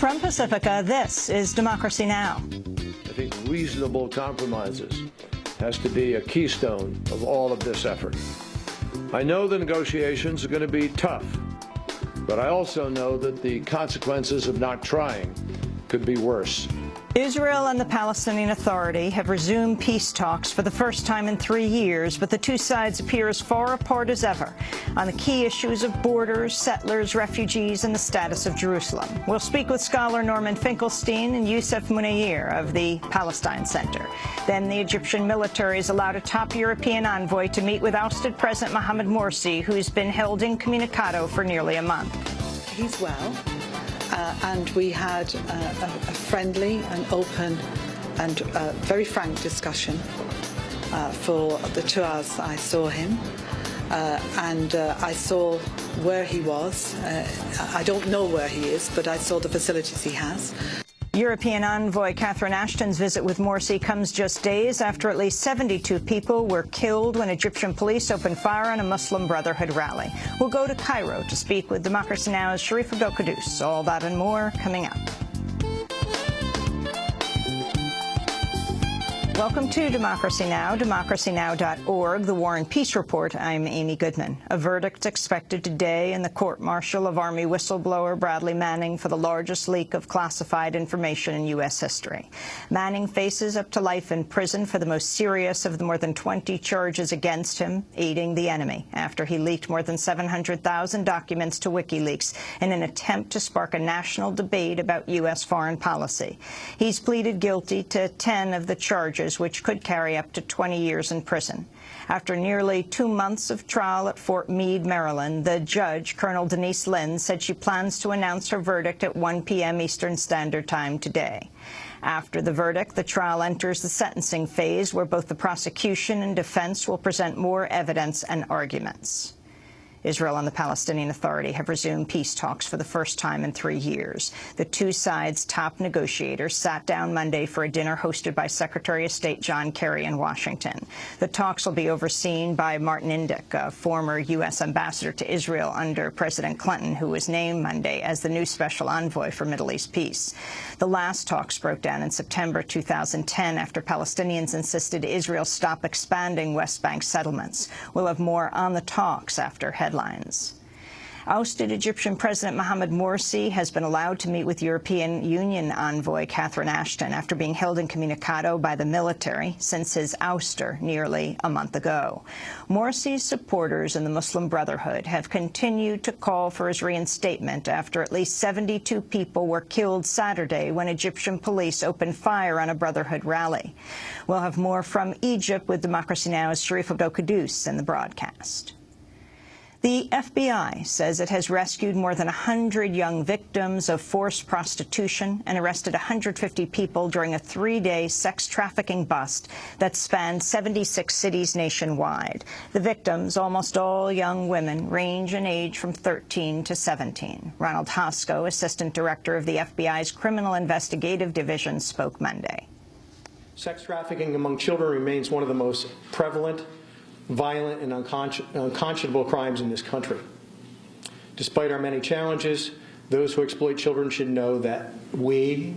From Pacifica, this is Democracy Now! I think reasonable compromises has to be a keystone of all of this effort. I know the negotiations are going to be tough, but I also know that the consequences of not trying could be worse. Israel and the Palestinian Authority have resumed peace talks for the first time in 3 years, but the two sides appear as far apart as ever on the key issues of borders, settlers, refugees, and the status of Jerusalem. We'll speak with scholar Norman Finkelstein and Youssef Munayir of the Palestine Center. Then the Egyptian military has allowed a top European envoy to meet with ousted President Mohamed Morsi, who's been held incommunicado for nearly a month. He's well. And we had a friendly and open and very frank discussion for the 2 hours I saw him. I saw where he was. I don't know where he is, but I saw the facilities he has. European envoy Catherine Ashton's visit with Morsi comes just days after at least 72 people were killed when Egyptian police opened fire on a Muslim Brotherhood rally. We'll go to Cairo to speak with Democracy Now!'s Sharif Abdel-Quddus. All that and more coming up. Welcome to Democracy Now!, democracynow.org, the War and Peace Report. I'm Amy Goodman. A verdict expected today in the court-martial of Army whistleblower Bradley Manning for the largest leak of classified information in U.S. history. Manning faces up to life in prison for the most serious of the more than 20 charges against him, aiding the enemy, after he leaked more than 700,000 documents to WikiLeaks in an attempt to spark a national debate about U.S. foreign policy. He's pleaded guilty to 10 of the charges, which could carry up to 20 years in prison. After nearly 2 months of trial at Fort Meade, Maryland, the judge, Colonel Denise Lynn, said she plans to announce her verdict at 1 p.m. Eastern Standard Time today. After the verdict, the trial enters the sentencing phase, where both the prosecution and defense will present more evidence and arguments. Israel and the Palestinian Authority have resumed peace talks for the first time in 3 years. The two sides' top negotiators sat down Monday for a dinner hosted by Secretary of State John Kerry in Washington. The talks will be overseen by Martin Indyk, a former U.S. ambassador to Israel under President Clinton, who was named Monday as the new special envoy for Middle East peace. The last talks broke down in September 2010 after Palestinians insisted Israel stop expanding West Bank settlements. We'll have more on the talks after headlines. Ousted Egyptian President Mohamed Morsi has been allowed to meet with European Union envoy Catherine Ashton after being held incommunicado by the military since his ouster nearly a month ago. Morsi's supporters in the Muslim Brotherhood have continued to call for his reinstatement after at least 72 people were killed Saturday when Egyptian police opened fire on a Brotherhood rally. We'll have more from Egypt with Democracy Now!'s Sharif Abdel-Quddus in the broadcast. The FBI says it has rescued more than 100 young victims of forced prostitution and arrested 150 people during a 3-day sex trafficking bust that spanned 76 cities nationwide. The victims, almost all young women, range in age from 13 to 17. Ronald Hosko, Assistant Director of the FBI's Criminal Investigative Division, spoke Monday. Sex trafficking among children remains one of the most prevalent, violent and unconscionable crimes in this country. Despite our many challenges, those who exploit children should know that we,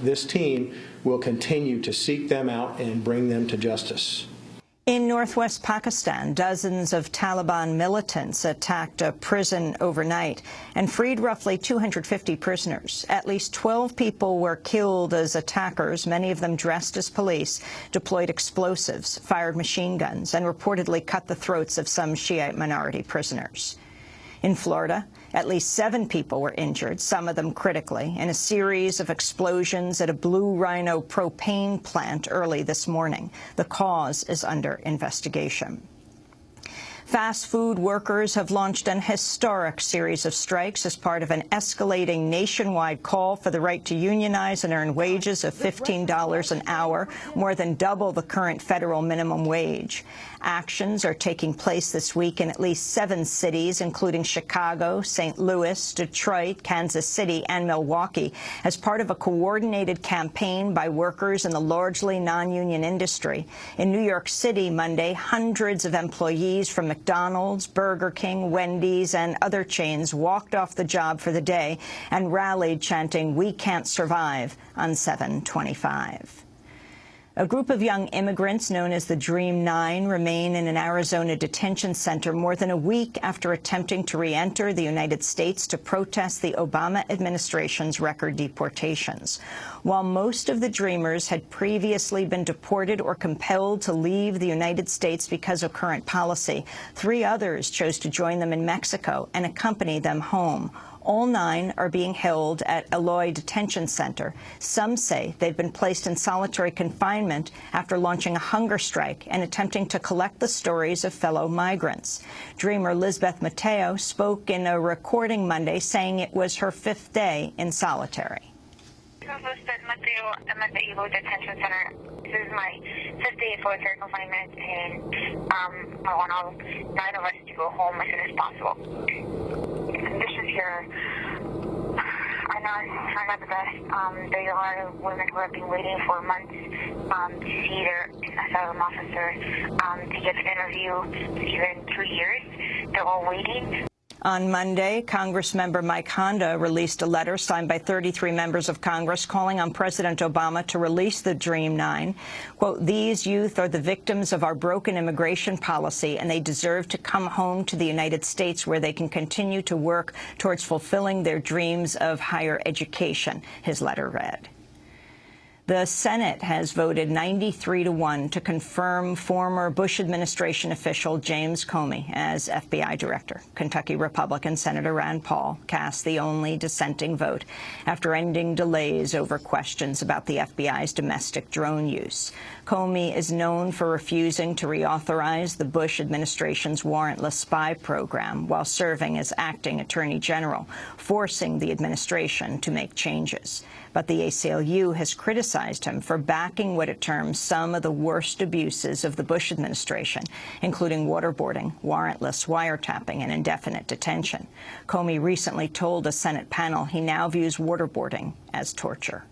this team, will continue to seek them out and bring them to justice. In northwest Pakistan, dozens of Taliban militants attacked a prison overnight and freed roughly 250 prisoners. At least 12 people were killed as attackers, many of them dressed as police, deployed explosives, fired machine guns, and reportedly cut the throats of some Shiite minority prisoners. In Florida, at least 7 people were injured, some of them critically, in a series of explosions at a Blue Rhino propane plant early this morning. The cause is under investigation. Fast food workers have launched an historic series of strikes as part of an escalating nationwide call for the right to unionize and earn wages of $15 an hour, more than double the current federal minimum wage. Actions are taking place this week in at least 7 cities, including Chicago, St. Louis, Detroit, Kansas City, and Milwaukee, as part of a coordinated campaign by workers in the largely non-union industry. In New York City Monday, hundreds of employees from McDonald's, Burger King, Wendy's, and other chains walked off the job for the day and rallied, chanting, "We can't survive," on 7/25. A group of young immigrants known as the Dream Nine remain in an Arizona detention center more than a week after attempting to re-enter the United States to protest the Obama administration's record deportations. While most of the Dreamers had previously been deported or compelled to leave the United States because of current policy, 3 others chose to join them in Mexico and accompany them home. All 9 are being held at Eloy Detention Center. Some say they've been placed in solitary confinement after launching a hunger strike and attempting to collect the stories of fellow migrants. Dreamer Lisbeth Mateo spoke in a recording Monday, saying it was her 5th day in solitary. Lisbeth Mateo, I'm at the Eloy Detention Center. This is my 5th day of solitary confinement, and I want all 9 of us to go home as soon as possible. Conditions here are not the best. There are a lot of women who have been waiting for months to see their asylum officer, to get an interview, even 2 years. They're all waiting. On Monday, Congressmember Mike Honda released a letter signed by 33 members of Congress calling on President Obama to release the Dream Nine. Quote, "These youth are the victims of our broken immigration policy, and they deserve to come home to the United States where they can continue to work towards fulfilling their dreams of higher education," his letter read. The Senate has voted 93-1 to confirm former Bush administration official James Comey as FBI director. Kentucky Republican Senator Rand Paul cast the only dissenting vote after ending delays over questions about the FBI's domestic drone use. Comey is known for refusing to reauthorize the Bush administration's warrantless spy program while serving as acting attorney general, forcing the administration to make changes. But the ACLU has criticized him for backing what it terms some of the worst abuses of the Bush administration, including waterboarding, warrantless wiretapping, and indefinite detention. Comey recently told a Senate panel he now views waterboarding as torture.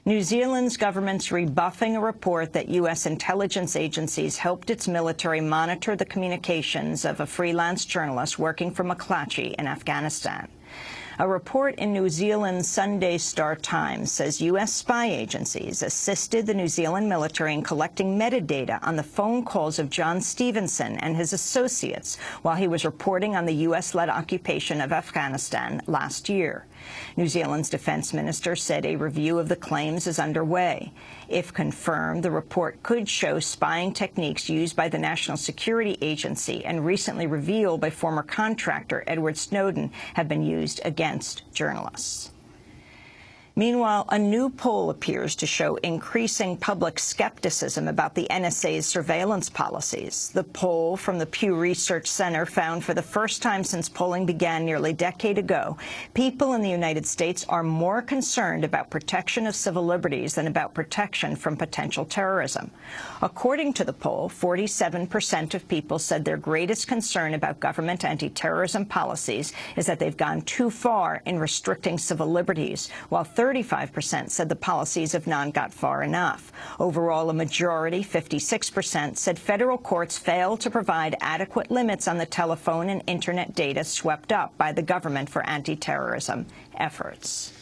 New Zealand's government's rebuffing a report that U.S. intelligence agencies helped its military monitor the communications of a freelance journalist working for McClatchy in Afghanistan. A report in New Zealand's Sunday Star Times says U.S. spy agencies assisted the New Zealand military in collecting metadata on the phone calls of John Stevenson and his associates while he was reporting on the U.S.-led occupation of Afghanistan last year. New Zealand's defense minister said a review of the claims is underway. If confirmed, the report could show spying techniques used by the National Security Agency and recently revealed by former contractor Edward Snowden have been used against journalists. Meanwhile, a new poll appears to show increasing public skepticism about the NSA's surveillance policies. The poll from the Pew Research Center found for the first time since polling began nearly a decade ago, people in the United States are more concerned about protection of civil liberties than about protection from potential terrorism. According to the poll, 47% of people said their greatest concern about government anti-terrorism policies is that they've gone too far in restricting civil liberties, while 35% said the policies have not got far enough. Overall, a majority, 56%, said federal courts failed to provide adequate limits on the telephone and Internet data swept up by the government for anti-terrorism efforts.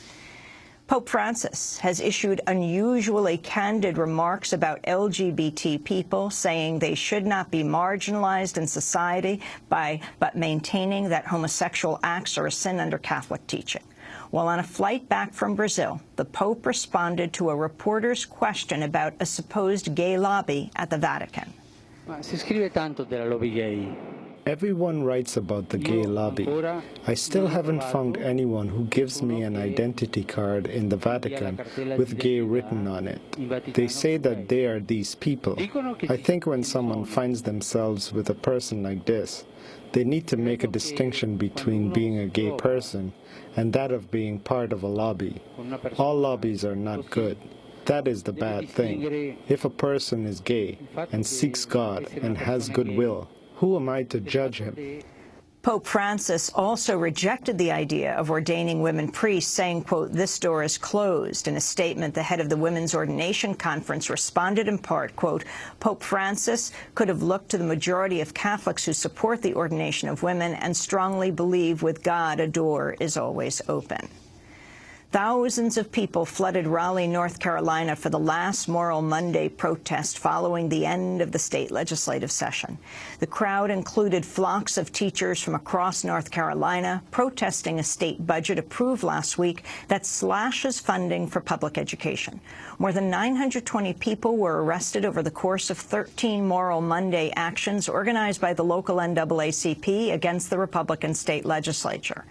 Pope Francis has issued unusually candid remarks about LGBT people, saying they should not be marginalized in society but maintaining that homosexual acts are a sin under Catholic teaching. While on a flight back from Brazil, the Pope responded to a reporter's question about a supposed gay lobby at the Vatican. Everyone writes about the gay lobby. I still haven't found anyone who gives me an identity card in the Vatican with gay written on it. They say that they are these people. I think when someone finds themselves with a person like this, they need to make a distinction between being a gay person and that of being part of a lobby. All lobbies are not good. That is the bad thing. If a person is gay and seeks God and has goodwill, who am I to judge him? Pope Francis also rejected the idea of ordaining women priests, saying, quote, "This door is closed." In a statement, the head of the Women's Ordination Conference responded in part, quote, "Pope Francis could have looked to the majority of Catholics who support the ordination of women and strongly believe with God a door is always open." Thousands of people flooded Raleigh, North Carolina for the last Moral Monday protest following the end of the state legislative session. The crowd included flocks of teachers from across North Carolina protesting a state budget approved last week that slashes funding for public education. More than 920 people were arrested over the course of 13 Moral Monday actions organized by the local NAACP against the Republican state legislature.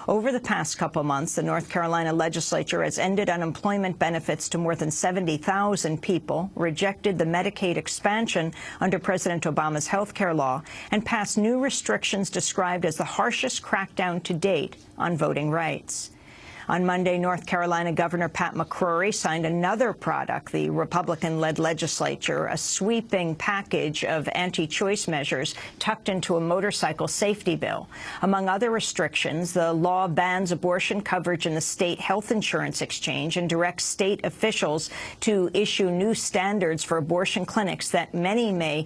Over the past couple months, the North Carolina legislature has ended unemployment benefits to more than 70,000 people, rejected the Medicaid expansion under President Obama's health care law, and passed new restrictions described as the harshest crackdown to date on voting rights. On Monday, North Carolina Governor Pat McCrory signed another product, the Republican-led legislature, a sweeping package of anti-choice measures tucked into a motorcycle safety bill. Among other restrictions, the law bans abortion coverage in the state health insurance exchange and directs state officials to issue new standards for abortion clinics that many may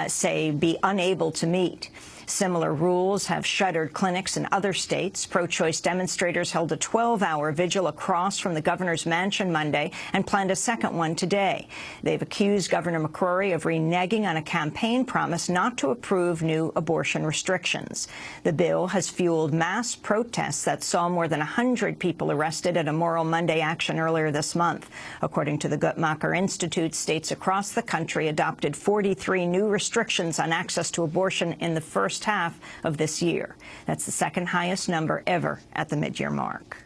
say be unable to meet. Similar rules have shuttered clinics in other states. Pro-choice demonstrators held a 12-hour vigil across from the governor's mansion Monday and planned a second one today. They've accused Governor McCrory of reneging on a campaign promise not to approve new abortion restrictions. The bill has fueled mass protests that saw more than 100 people arrested at a Moral Monday action earlier this month. According to the Guttmacher Institute, states across the country adopted 43 new restrictions on access to abortion in the first half of this year. That's the second highest number ever at the mid-year mark.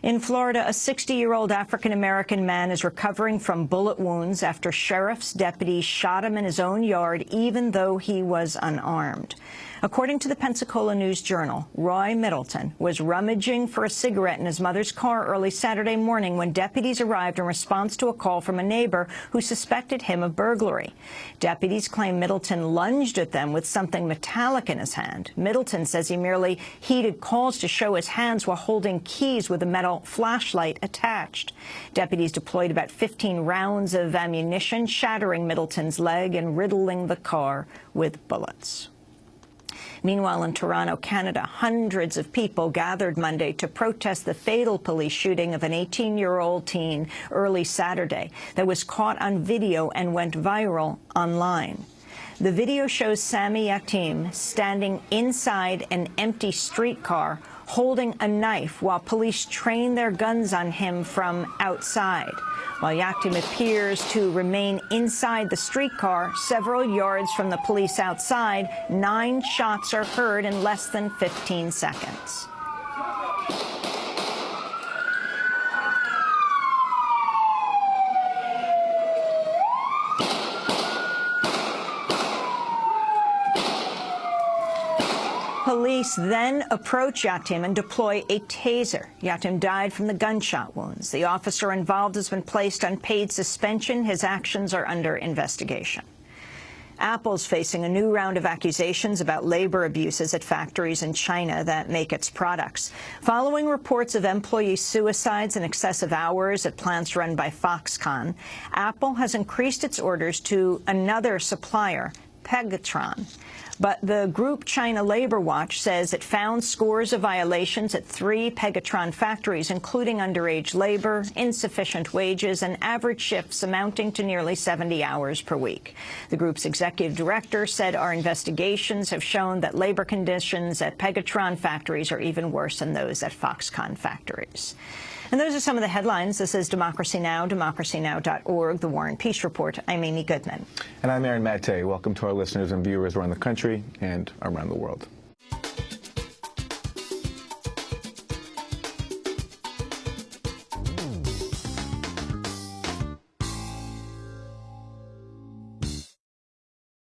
In Florida, a 60-year-old African-American man is recovering from bullet wounds after sheriff's deputies shot him in his own yard, even though he was unarmed. According to the Pensacola News-Journal, Roy Middleton was rummaging for a cigarette in his mother's car early Saturday morning when deputies arrived in response to a call from a neighbor who suspected him of burglary. Deputies claim Middleton lunged at them with something metallic in his hand. Middleton says he merely heeded calls to show his hands while holding keys with a metal flashlight attached. Deputies deployed about 15 rounds of ammunition, shattering Middleton's leg and riddling the car with bullets. Meanwhile, in Toronto, Canada, hundreds of people gathered Monday to protest the fatal police shooting of an 18-year-old teen early Saturday that was caught on video and went viral online. The video shows Sami Yatim standing inside an empty streetcar holding a knife while police train their guns on him from outside. While Yatim appears to remain inside the streetcar, several yards from the police outside, 9 shots are heard in less than 15 seconds. Police then approach Yatim and deploy a taser. Yatim died from the gunshot wounds. The officer involved has been placed on paid suspension. His actions are under investigation. Apple's facing a new round of accusations about labor abuses at factories in China that make its products. Following reports of employee suicides and excessive hours at plants run by Foxconn, Apple has increased its orders to another supplier, Pegatron. But the group China Labor Watch says it found scores of violations at 3 Pegatron factories, including underage labor, insufficient wages, and average shifts amounting to nearly 70 hours per week. The group's executive director said our investigations have shown that labor conditions at Pegatron factories are even worse than those at Foxconn factories. And those are some of the headlines. This is Democracy Now!, democracynow.org, The War and Peace Report. I'm Amy Goodman. And I'm Aaron Maté. Welcome to our listeners and viewers around the country and around the world.